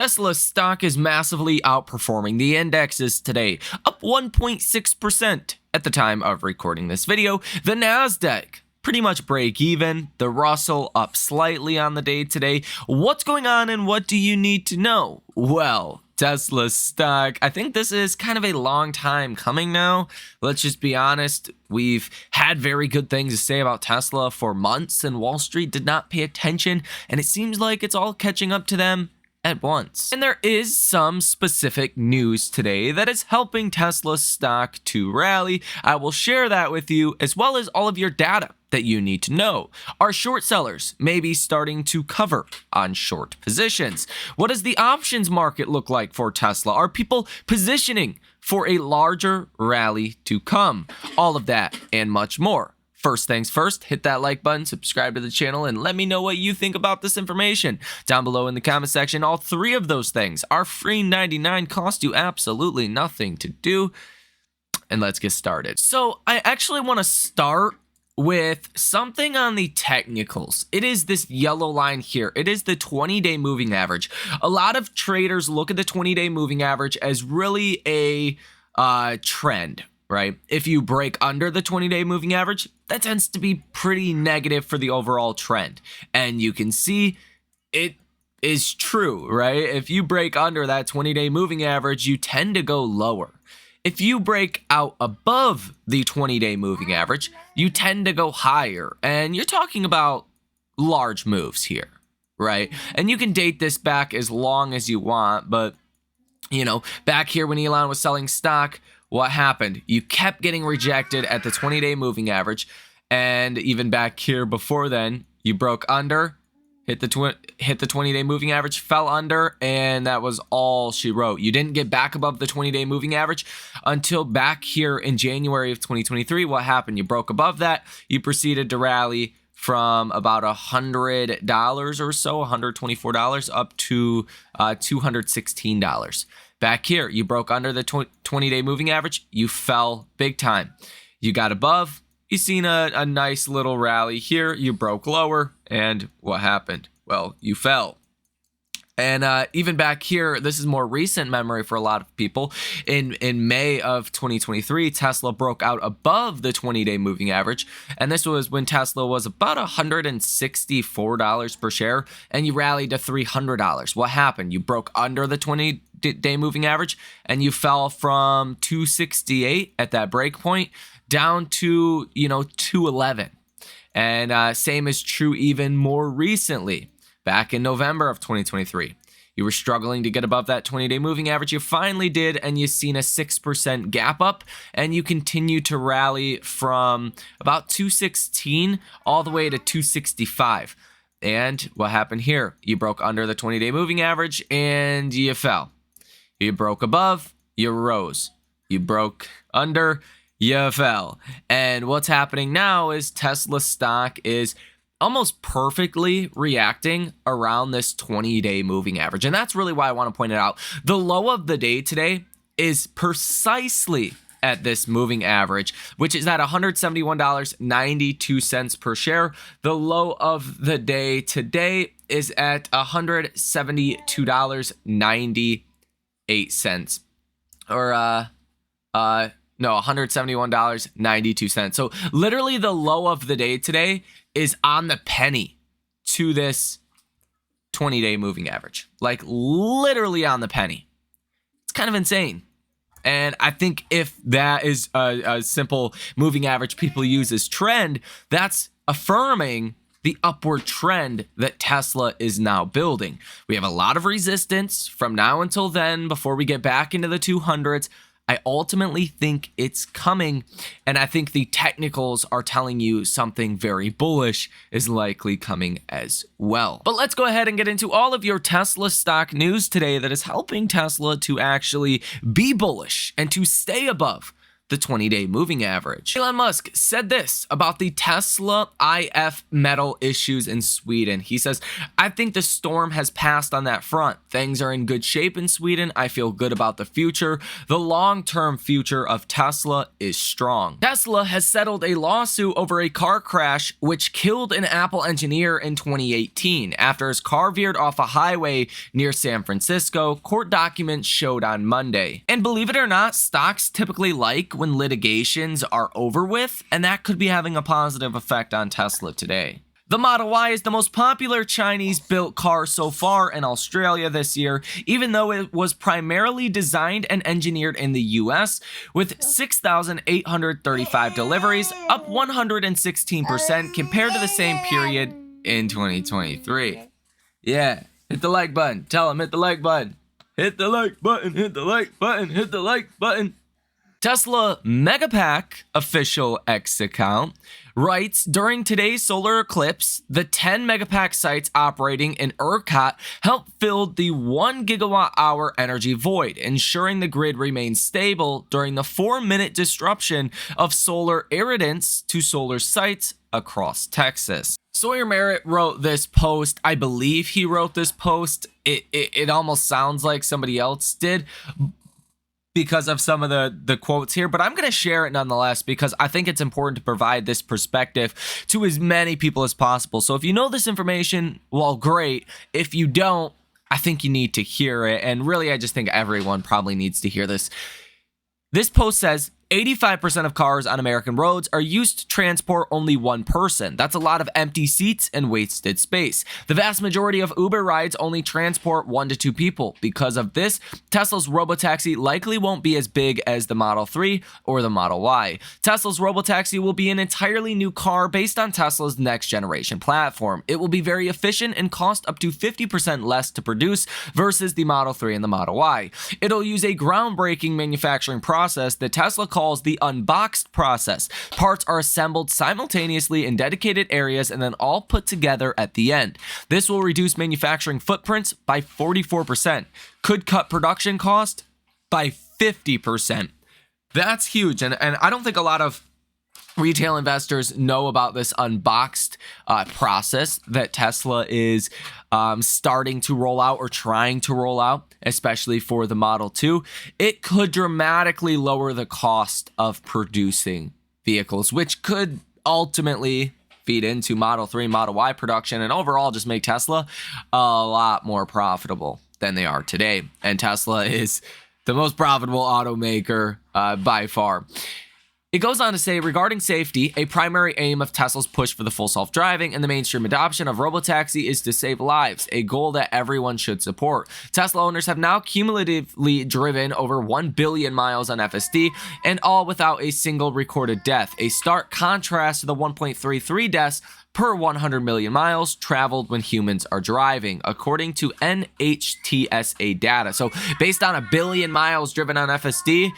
Tesla stock is massively outperforming the indexes today, up 1.6% at the time of recording this video. The Nasdaq pretty much break even, the Russell up slightly on the day today. What's going on and what do you need to know? Well, Tesla stock, I think this is kind of a long time coming now. Let's just be honest. We've had very good things to say about Tesla for months, and Wall Street did not pay attention, and it seems like it's all catching up to them at once. And there is some specific news today that is helping Tesla stock to rally. I will share that with you, as well as all of your data that you need to know. Are short sellers maybe starting to cover on short positions? What does the options market look like for Tesla? Are people positioning for a larger rally to come? All of that and much more. First things first, hit that like button, subscribe to the channel, and let me know what you think about this information down below in the comment section. All three of those things are free 99, cost you absolutely nothing to do. And let's get started. So I actually want to start with something on the technicals. It is this yellow line here. It is the 20-day moving average. A lot of traders look at the 20-day moving average as really a trend, right? If you break under the 20-day moving average, that tends to be pretty negative for the overall trend. And you can see it is true, right? If you break under that 20-day moving average, you tend to go lower. If you break out above the 20-day moving average, you tend to go higher. And you're talking about large moves here, right? And you can date this back as long as you want, but you know, back here when Elon was selling stock, what happened? You kept getting rejected at the 20-day moving average, and even back here before then, you broke under, hit the 20-day moving average, fell under, and that was all she wrote. You didn't get back above the 20-day moving average until back here in January of 2023. What happened? You broke above that. You proceeded to rally from about $100 or so, $124 up to $216. Back here, you broke under the 20-day moving average. You fell big time. You got above. You seen a nice little rally here. You broke lower. And what happened? Well, you fell. And even back here, this is more recent memory for a lot of people. In May of 2023, Tesla broke out above the 20-day moving average. And this was when Tesla was about $164 per share. And you rallied to $300. What happened? You broke under the 20-day moving average. And you fell from 268 at that break point down to, 211. And same is true even more recently. Back in November of 2023, you were struggling to get above that 20-day moving average. You finally did, and you've seen a 6% gap up, and you continue to rally from about 216 all the way to 265. And what happened here? You broke under the 20-day moving average, and you fell. You broke above, you rose. You broke under, you fell. And what's happening now is Tesla stock is almost perfectly reacting around this 20-day moving average. And that's really why I want to point it out. The low of the day today is precisely at this moving average, which is at $171.92 per share. The low of the day today is at $172.98. No, $171.92. So literally the low of the day today is on the penny to this 20-day moving average. Like literally on the penny. It's kind of insane. And I think if that is a simple moving average people use as trend, that's affirming the upward trend that Tesla is now building. We have a lot of resistance from now until then before we get back into the 200s. I ultimately think it's coming, and I think the technicals are telling you something very bullish is likely coming as well. But let's go ahead and get into all of your Tesla stock news today that is helping Tesla to actually be bullish and to stay above the 20-day moving average. Elon Musk said this about the Tesla IF metal issues in Sweden. He says, "I think the storm has passed on that front. Things are in good shape in Sweden. I feel good about the future. The long-term future of Tesla is strong." Tesla has settled a lawsuit over a car crash which killed an Apple engineer in 2018 after his car veered off a highway near San Francisco, court documents showed on Monday. And believe it or not, stocks typically like when litigations are over with, and that could be having a positive effect on Tesla today. The Model Y is the most popular Chinese-built car so far in Australia this year, even though it was primarily designed and engineered in the US, with 6,835 deliveries, up 116% compared to the same period in 2023. Yeah, hit the like button. Tell them, hit the like button. Hit the like button, hit the like button, hit the like button. Tesla Megapack official X account writes, during today's solar eclipse, the 10 megapack sites operating in ERCOT helped fill the 1 gigawatt hour energy void, ensuring the grid remains stable during the 4-minute disruption of solar irradiance to solar sites across Texas. Sawyer Merritt wrote this post. I believe he wrote this post. It almost sounds like somebody else did, because of some of the quotes here, but I'm going to share it nonetheless because I think it's important to provide this perspective to as many people as possible. So if you know this information, well, great. If you don't, I think you need to hear it. And really, I just think everyone probably needs to hear this. This post says, 85% of cars on American roads are used to transport only one person. That's a lot of empty seats and wasted space. The vast majority of Uber rides only transport 1 to 2 people. Because of this, Tesla's Robotaxi likely won't be as big as the Model 3 or the Model Y. Tesla's Robotaxi will be an entirely new car based on Tesla's next generation platform. It will be very efficient and cost up to 50% less to produce versus the Model 3 and the Model Y. It'll use a groundbreaking manufacturing process that Tesla calls the unboxed process. Parts are assembled simultaneously in dedicated areas and then all put together at the end. This will reduce manufacturing footprints by 44%. Could cut production cost by 50%. That's huge. And I don't think a lot of retail investors know about this unboxed process that Tesla is starting to roll out or trying to roll out, especially for the Model 2. It could dramatically lower the cost of producing vehicles, which could ultimately feed into Model 3, Model Y production, and overall just make Tesla a lot more profitable than they are today. And Tesla is the most profitable automaker by far. It goes on to say, regarding safety, a primary aim of Tesla's push for the full self-driving and the mainstream adoption of Robotaxi is to save lives, a goal that everyone should support. Tesla owners have now cumulatively driven over 1 billion miles on FSD, and all without a single recorded death, a stark contrast to the 1.33 deaths per 100 million miles traveled when humans are driving, according to NHTSA data. So based on 1 billion miles driven on FSD,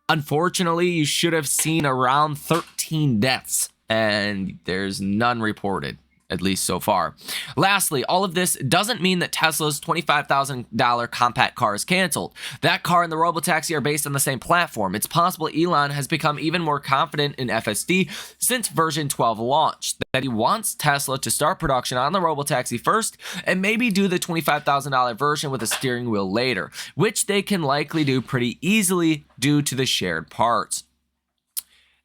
unfortunately, you should have seen around 13 deaths, and there's none reported, at least so far. Lastly, all of this doesn't mean that Tesla's $25,000 compact car is canceled. That car and the Robotaxi are based on the same platform. It's possible Elon has become even more confident in FSD since version 12 launched, that he wants Tesla to start production on the Robotaxi first and maybe do the $25,000 version with a steering wheel later, which they can likely do pretty easily due to the shared parts.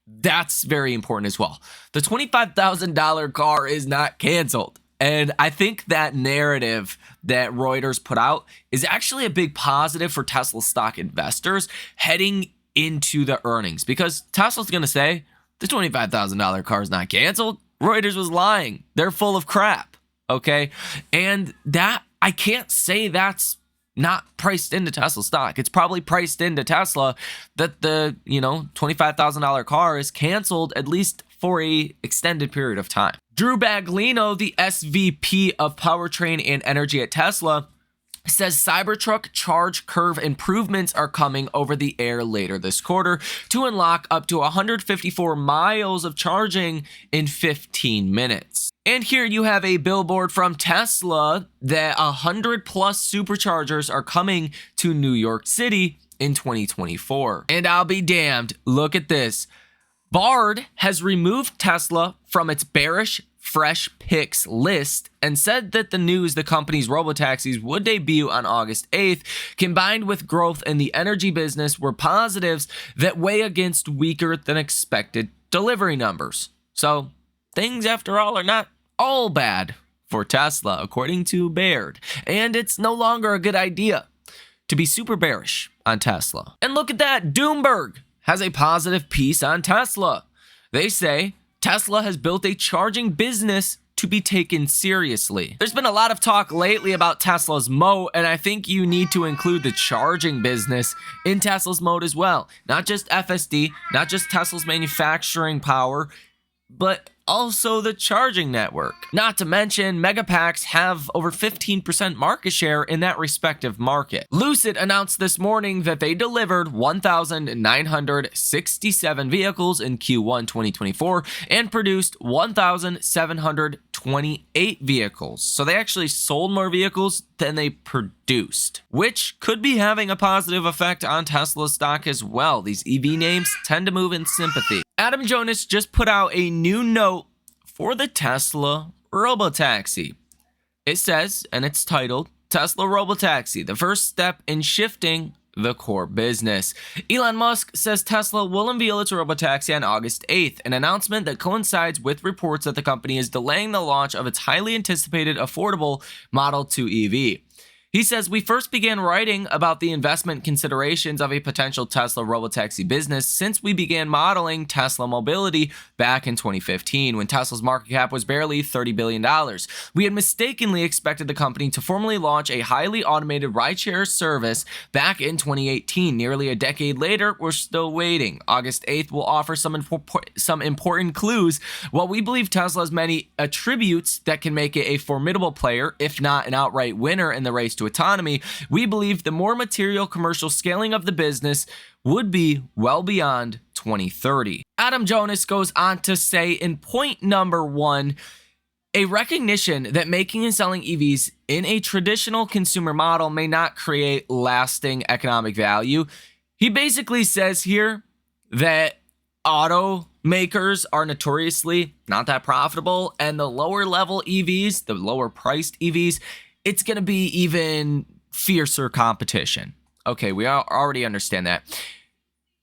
That's very important as well. The $25,000 car is not canceled. And I think that narrative that Reuters put out is actually a big positive for Tesla stock investors heading into the earnings, because Tesla's going to say the $25,000 car is not canceled. Reuters was lying. They're full of crap. Okay. And that, I can't say that's not priced into Tesla stock. It's probably priced into Tesla that the, $25,000 car is canceled at least for a extended period of time. Drew Baglino, the SVP of Powertrain and Energy at Tesla, says Cybertruck charge curve improvements are coming over the air later this quarter to unlock up to 154 miles of charging in 15 minutes. And here you have a billboard from Tesla that 100 plus superchargers are coming to New York City in 2024. And I'll be damned, look at this. Bard has removed Tesla from its bearish fresh picks list and said that the news the company's robotaxis would debut on August 8th, combined with growth in the energy business, were positives that weigh against weaker than expected delivery numbers. So things, after all, are not all bad for Tesla, according to Baird. And it's no longer a good idea to be super bearish on Tesla. And look at that, Doomberg has a positive piece on Tesla. They say Tesla has built a charging business to be taken seriously. There's been a lot of talk lately about Tesla's moat, and I think you need to include the charging business in Tesla's moat as well. Not just FSD, not just Tesla's manufacturing power, but also the charging network. Not to mention, Megapacks have over 15% market share in that respective market. Lucid announced this morning that they delivered 1,967 vehicles in Q1 2024 and produced 1,728 vehicles. So they actually sold more vehicles than they produced, which could be having a positive effect on Tesla's stock as well. These EV names tend to move in sympathy. Adam Jonas just put out a new note for the Tesla Robotaxi. It says, and it's titled, Tesla Robotaxi, the first step in shifting the core business. Elon Musk says Tesla will unveil its Robotaxi on August 8th, an announcement that coincides with reports that the company is delaying the launch of its highly anticipated affordable Model 2 EV. He says, we first began writing about the investment considerations of a potential Tesla robotaxi business since we began modeling Tesla mobility back in 2015, when Tesla's market cap was barely $30 billion. We had mistakenly expected the company to formally launch a highly automated rideshare service back in 2018. Nearly a decade later, we're still waiting. August 8th will offer some important clues. While we believe Tesla has many attributes that can make it a formidable player, if not an outright winner in the race to autonomy, we believe the more material commercial scaling of the business would be well beyond 2030. Adam Jonas goes on to say in point number 1, a recognition that making and selling EVs in a traditional consumer model may not create lasting economic value. He basically says here that automakers are notoriously not that profitable, and the lower level EVs, the lower priced EVs, it's going to be even fiercer competition. Okay, we already understand that.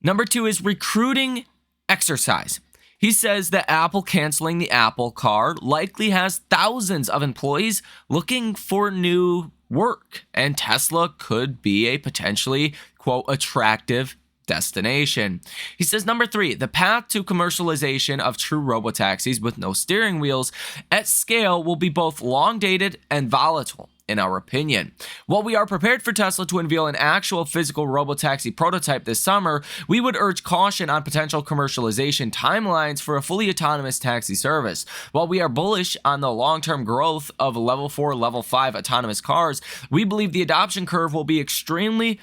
Number 2 is recruiting exercise. He says that Apple canceling the Apple Card likely has thousands of employees looking for new work, and Tesla could be a potentially, quote, attractive destination. He says, number 3, the path to commercialization of true robotaxis with no steering wheels at scale will be both long-dated and volatile, in our opinion. While we are prepared for Tesla to unveil an actual physical robotaxi prototype this summer, we would urge caution on potential commercialization timelines for a fully autonomous taxi service. While we are bullish on the long-term growth of level 4, level 5 autonomous cars, we believe the adoption curve will be extremely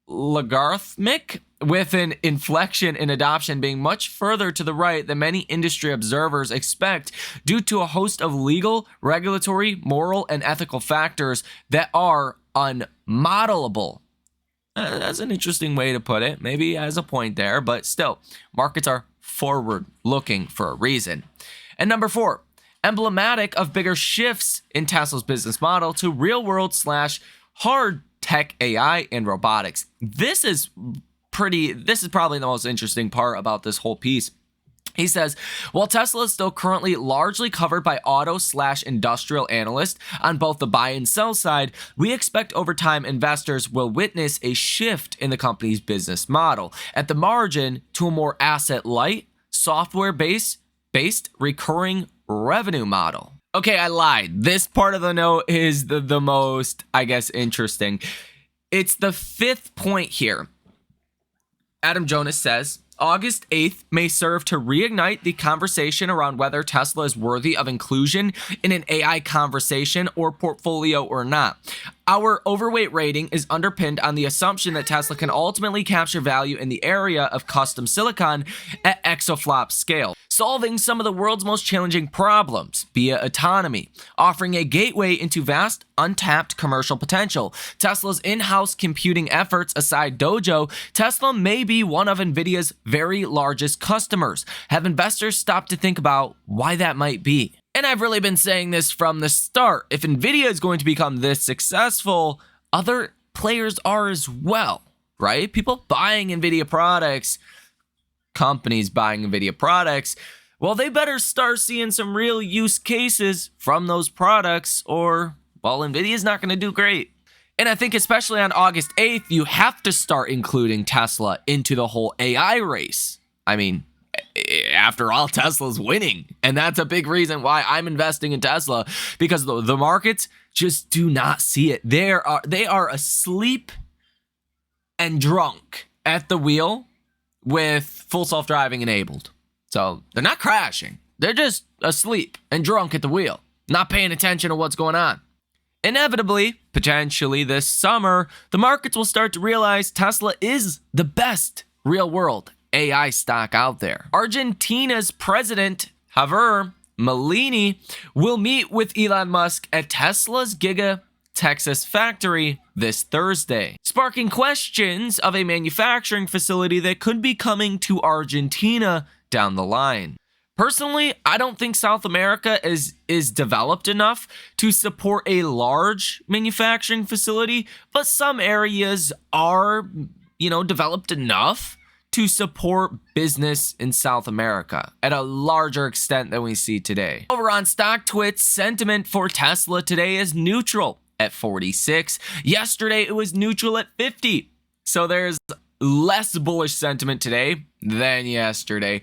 logarithmic, with an inflection in adoption being much further to the right than many industry observers expect, due to a host of legal, regulatory, moral, and ethical factors that are unmodelable. That's an interesting way to put it. Maybe has a point there, but still, markets are forward looking for a reason. And number 4, emblematic of bigger shifts in Tesla's business model to real world / hard tech AI and robotics. This is probably the most interesting part about this whole piece. He says, while Tesla is still currently largely covered by auto / industrial analysts on both the buy and sell side, we expect over time investors will witness a shift in the company's business model at the margin to a more asset light, software based recurring revenue model. Okay, I lied. This part of the note is the most, I guess, interesting. It's the 5th point here. Adam Jonas says, August 8th may serve to reignite the conversation around whether Tesla is worthy of inclusion in an AI conversation or portfolio or not. Our overweight rating is underpinned on the assumption that Tesla can ultimately capture value in the area of custom silicon at exaflop scale, solving some of the world's most challenging problems via autonomy, offering a gateway into vast, untapped commercial potential. Tesla's in-house computing efforts aside Dojo, Tesla may be one of NVIDIA's very largest customers. Have investors stopped to think about why that might be? And I've really been saying this from the start. If NVIDIA is going to become this successful, other players are as well, right? People buying NVIDIA products, companies buying NVIDIA products, well, they better start seeing some real use cases from those products or, well, NVIDIA's not going to do great. And I think especially on August 8th, you have to start including Tesla into the whole AI race. I mean, after all, Tesla's winning. And that's a big reason why I'm investing in Tesla, because the markets just do not see it. They are asleep and drunk at the wheel with full self-driving enabled. So they're not crashing. They're just asleep and drunk at the wheel, not paying attention to what's going on. Inevitably, potentially this summer, the markets will start to realize Tesla is the best real-world AI stock out there. Argentina's president, Javier Milei, will meet with Elon Musk at Tesla's Giga Texas factory this Thursday, sparking questions of a manufacturing facility that could be coming to Argentina down the line. Personally, I don't think South America is developed enough to support a large manufacturing facility, but some areas are, developed enough to support business in South America at a larger extent than we see today. Over on StockTwits, sentiment for Tesla today is neutral at 46. Yesterday, it was neutral at 50. So there's less bullish sentiment today than yesterday.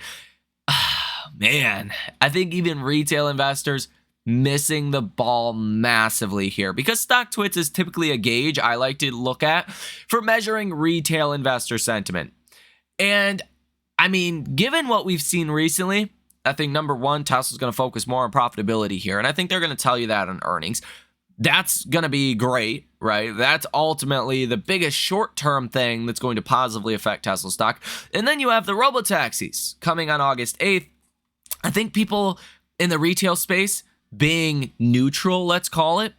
Man, I think even retail investors missing the ball massively here, because StockTwits is typically a gauge I like to look at for measuring retail investor sentiment. And I mean, given what we've seen recently, I think number one, Tesla's going to focus more on profitability here. And I think they're going to tell you that on earnings. That's going to be great, right? That's ultimately the biggest short-term thing that's going to positively affect Tesla stock. And then you have the Robotaxis coming on August 8th. I think people in the retail space being neutral, let's call it,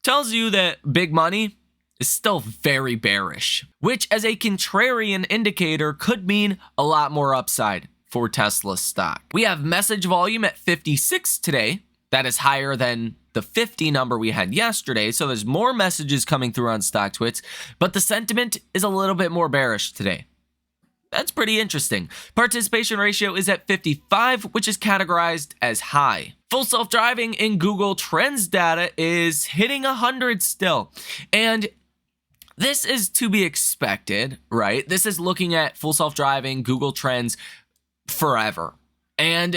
tells you that big money is still very bearish, which as a contrarian indicator could mean a lot more upside for Tesla stock. We have message volume at 56 today. That is higher than the 50 number we had yesterday. So there's more messages coming through on StockTwits, but the sentiment is a little bit more bearish today. That's pretty interesting. Participation ratio is at 55, which is categorized as high. Full self-driving in Google Trends data is hitting 100 still. And this is to be expected, right? This is looking at full self-driving, Google Trends forever. And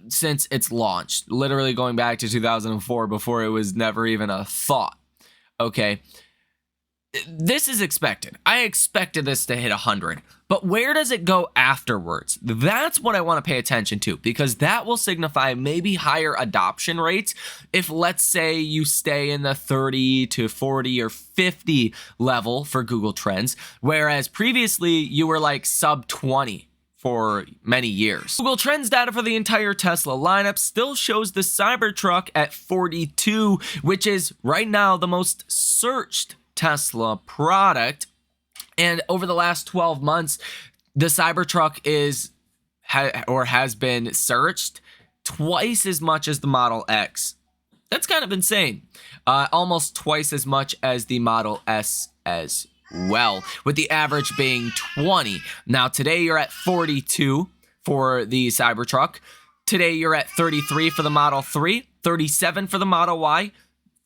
since it's launched, literally going back to 2004, before it was never even a thought, okay? This is expected. I expected this to hit 100. But where does it go afterwards? That's what I want to pay attention to, because that will signify maybe higher adoption rates if, let's say, you stay in the 30 to 40 or 50 level for Google Trends, whereas previously you were like sub 20 for many years. Google Trends data for the entire Tesla lineup still shows the Cybertruck at 42, which is right now the most searched Tesla product. And over the last 12 months, the Cybertruck has been searched twice as much as the Model X. That's kind of insane. Almost twice as much as the Model S as well, with the average being 20. Now, today you're at 42 for the Cybertruck. Today you're at 33 for the Model 3, 37 for the Model Y,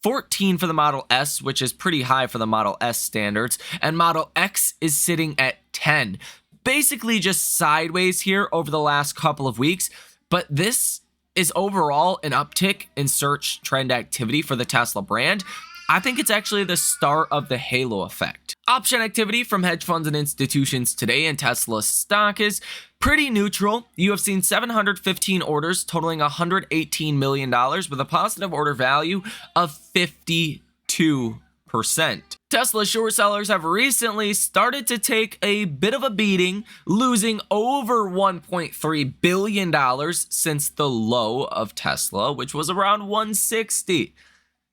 14 for the Model S, which is pretty high for the Model S standards, and Model X is sitting at 10. Basically just sideways here over the last couple of weeks, but this is overall an uptick in search trend activity for the Tesla brand. I think it's actually the start of the halo effect. Option activity from hedge funds and institutions today in Tesla stock is pretty neutral. You have seen 715 orders totaling $118 million with a positive order value of 52%. Tesla short sellers have recently started to take a bit of a beating, losing over $1.3 billion since the low of Tesla, which was around 160.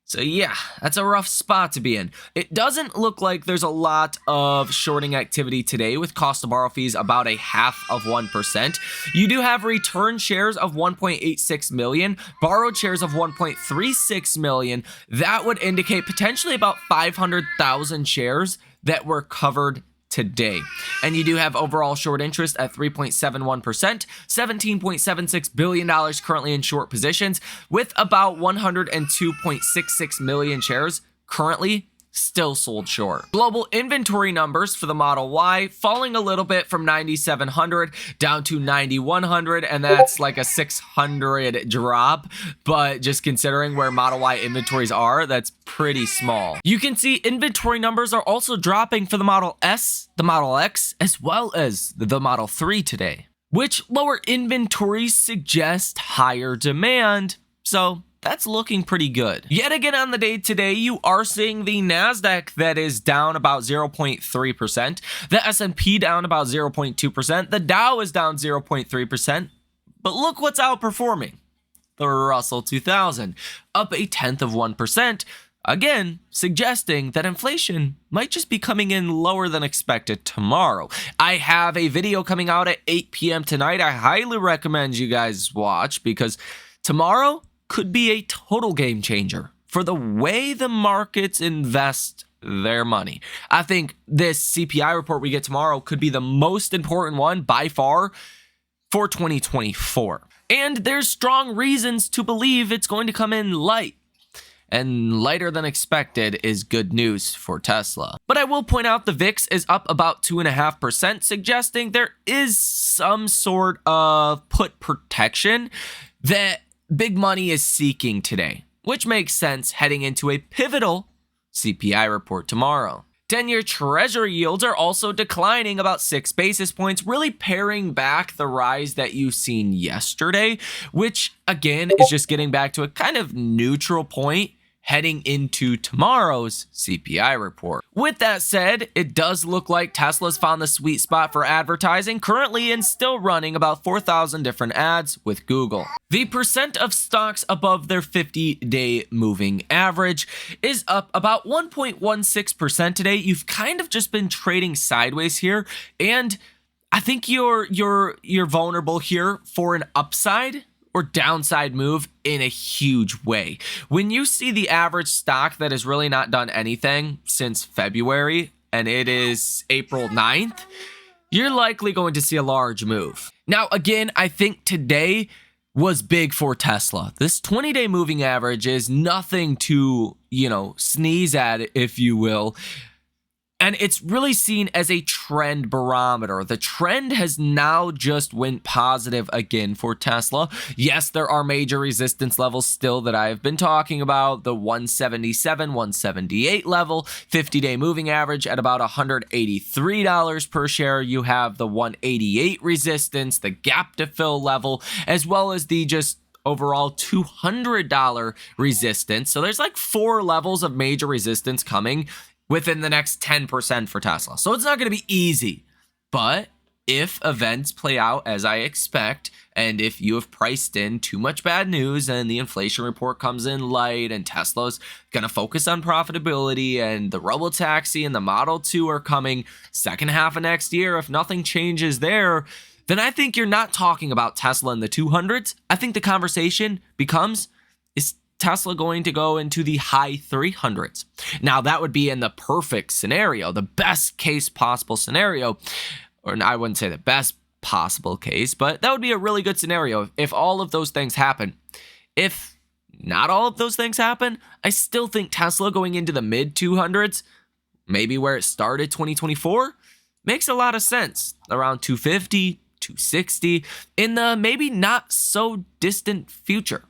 So yeah, that's a rough spot to be in. It doesn't look like there's a lot of shorting activity today, with cost to borrow fees about 0.5%. You do have return shares of 1.86 million, borrowed shares of 1.36 million. That would indicate potentially about 500,000 shares that were covered today. And you do have overall short interest at 3.71%, $17.76 billion currently in short positions, with about 102.66 million shares currently still sold short. Global inventory numbers for the Model Y falling a little bit from 9,700 down to 9,100, and that's like a 600 drop, but just considering where Model Y inventories are, that's pretty small. You can see inventory numbers are also dropping for the Model S, the Model X, as well as the Model 3 today, which lower inventories suggest higher demand, so that's looking pretty good. Yet again on the day today, you are seeing the NASDAQ that is down about 0.3%, the S&P down about 0.2%, the Dow is down 0.3%, but look what's outperforming. The Russell 2000, up 0.1%, again, suggesting that inflation might just be coming in lower than expected tomorrow. I have a video coming out at 8 p.m. tonight. I highly recommend you guys watch, because tomorrow could be a total game changer for the way the markets invest their money. I think this CPI report we get tomorrow could be the most important one by far for 2024. And there's strong reasons to believe it's going to come in light. And lighter than expected is good news for Tesla. But I will point out the VIX is up about 2.5%, suggesting there is some sort of put protection that big money is seeking today, which makes sense heading into a pivotal CPI report tomorrow. 10-year Treasury yields are also declining about 6 basis points, really paring back the rise that you've seen yesterday, which again is just getting back to a kind of neutral point heading into tomorrow's CPI report. With that said, it does look like Tesla's found the sweet spot for advertising, currently and still running about 4,000 different ads with Google. The percent of stocks above their 50-day moving average is up about 1.16% today. You've kind of just been trading sideways here, and I think you're vulnerable here for an upside or downside move in a huge way. When you see the average stock that has really not done anything since February, and it is April 9th, you're likely going to see a large move. Now, again, I think today was big for Tesla. This 20-day moving average is nothing to, sneeze at, if you will. And it's really seen as a trend barometer. The trend has now just went positive again for Tesla. Yes, there are major resistance levels still that I have been talking about. The 177, 178 level, 50-day moving average at about $183 per share. You have the 188 resistance, the gap to fill level, as well as the just overall $200 resistance. So there's like 4 levels of major resistance coming within the next 10% for Tesla. So it's not going to be easy. But if events play out as I expect, and if you have priced in too much bad news and the inflation report comes in light and Tesla's going to focus on profitability and the Robotaxi and the Model 2 are coming second half of next year, if nothing changes there, then I think you're not talking about Tesla in the 200s. I think the conversation becomes, is Tesla going to go into the high 300s? Now, that would be in the perfect scenario, the best case possible scenario, or I wouldn't say the best possible case, but that would be a really good scenario if all of those things happen. If not all of those things happen, I still think Tesla going into the mid 200s, maybe where it started 2024, makes a lot of sense. Around 250, 260 in the maybe not so distant future.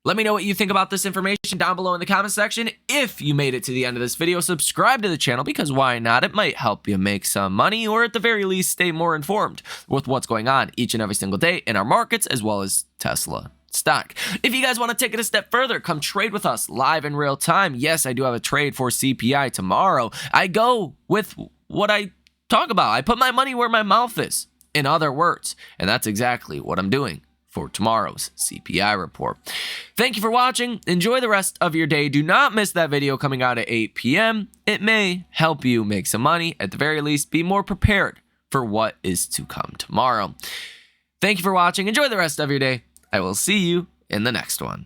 Let me know what you think about this information down below in the comment section. If you made it to the end of this video, subscribe to the channel, because why not? It might help you make some money, or at the very least stay more informed with what's going on each and every single day in our markets as well as Tesla. stock. If you guys want to take it a step further, come trade with us live in real time. Yes, I do have a trade for CPI tomorrow. I go with what I talk about. I put my money where my mouth is, in other words, and that's exactly what I'm doing for tomorrow's CPI report. Thank you for watching. Enjoy the rest of your day. Do not miss that video coming out at 8 p.m. It may help you make some money. At the very least, be more prepared for what is to come tomorrow. Thank you for watching. Enjoy the rest of your day. I will see you in the next one.